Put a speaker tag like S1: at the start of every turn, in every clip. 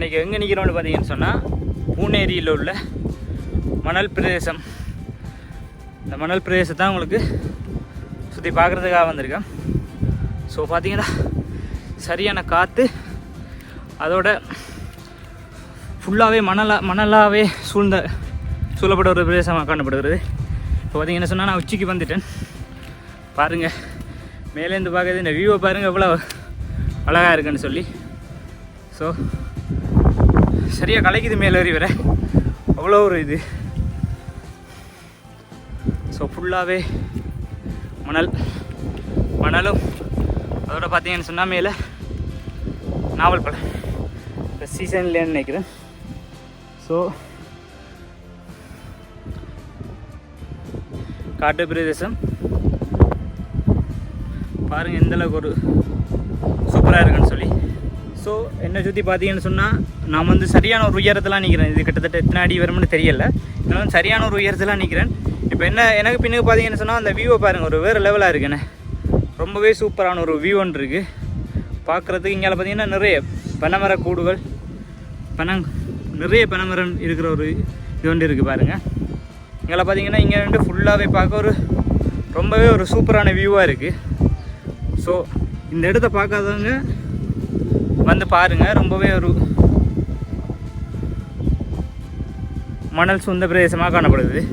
S1: இன்றைக்கி எங்கே நிற்கிறோம்னு பார்த்தீங்கன்னு சொன்னால் பூனேரியில் உள்ள மணல் பிரதேசம். இந்த மணல் பிரதேசத்தை தான் உங்களுக்கு சுற்றி பார்க்குறதுக்காக வந்திருக்கேன். ஸோ பார்த்தீங்கன்னா சரியான காற்று, அதோட ஃபுல்லாகவே மணலாகவே சூழப்பட்ட ஒரு பிரதேசமாக காணப்படுகிறது. இப்போ பார்த்தீங்கன்னா சொன்னால் நான் உச்சிக்கு வந்துட்டேன். பாருங்கள், மேலேருந்து பார்க்குறது இந்த வியூவை பாருங்கள் எவ்வளோ அழகாக இருக்குன்னு சொல்லி. ஸோ சரியாக கலைக்குது மேலே ஏறி வர அவ்வளோ ஒரு இது. ஸோ ஃபுல்லாகவே மணலும் அதோட பார்த்தீங்கன்னு சொன்னால் மேலே நாவல் பழம் இந்த சீசன்லேன்னு நினைக்கிறேன். ஸோ காட்டு பிரதேசம் பாருங்கள் எந்தளவுக்கு ஒரு சூப்பராக இருக்குன்னு சொல்லி. ஸோ என்னை சுற்றி பார்த்தீங்கன்னு சொன்னால் நான் வந்து சரியான ஒரு உயரத்தெலாம் நிற்கிறேன். இது கிட்டத்தட்ட எத்தனை அடி வரும்னு தெரியல, நான் சரியான ஒரு உயரத்தெலாம் நிற்கிறேன். இப்போ எனக்கு பின்னுக்கு பார்த்தீங்கன்னு சொன்னால் அந்த வியூவை பாருங்கள், ஒரு வேறு லெவலாக இருக்குண்ணே. ரொம்பவே சூப்பரான ஒரு வியூ ஒன்று இருக்குது பார்க்குறதுக்கு. இங்கே பார்த்தீங்கன்னா நிறைய பனைமர கூடுகள், நிறைய பனைமரம் இருக்கிற ஒரு இது ஒன்று இருக்குது பாருங்கள். இங்கே பார்த்தீங்கன்னா இங்கே ரெண்டு ஃபுல்லாகவே பார்க்க ரொம்பவே ஒரு சூப்பரான வியூவாக இருக்குது. ஸோ இந்த இடத்த பார்க்காதவங்க வந்து பாருங்கள். ரொம்பவே ஒரு மணல் சூழ்ந்த பிரதேசமாக காணப்படுது.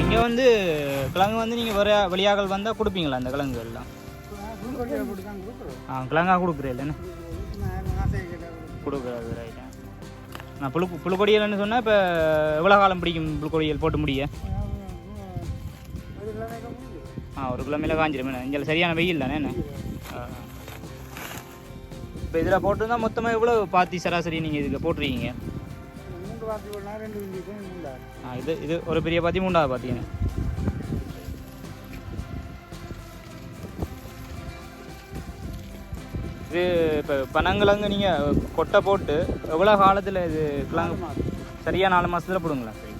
S1: இங்கே வந்து கிழங்கு வந்து நீங்கள் வேறு வெளியாகல் வந்தால் கொடுப்பீங்களா அந்த கிழங்கு எல்லாம்? கிழங்கா கொடுக்குறேன் இல்லைன்னு கொடுக்குறது ரைட்டா. நான் புழுக்கொடியல்னு சொன்னால் இப்போ எவ்வளோ காலம் பிடிக்கும் புழுக்கொடியல் போட்டு முடிய? ஒரு கிலோமீட்டர் காஞ்சிடும். இங்கே சரியான வெயில் தானே என்ன? இப்போ இதில் போட்டுருந்தா மொத்தமாக எவ்வளோ பாத்தி சராசரி நீங்கள் இதுக்கு போட்டுருக்கீங்க? இது ஒரு பெரிய பாத்தி 3வது பாத்தீங்க. இது இப்போ பனங்கிழங்கு நீங்கள் கொட்டை போட்டு எவ்வளோ காலத்தில் இது கிழங்கு சரியாக 4 மாதத்தில் போடுங்களா? சரி,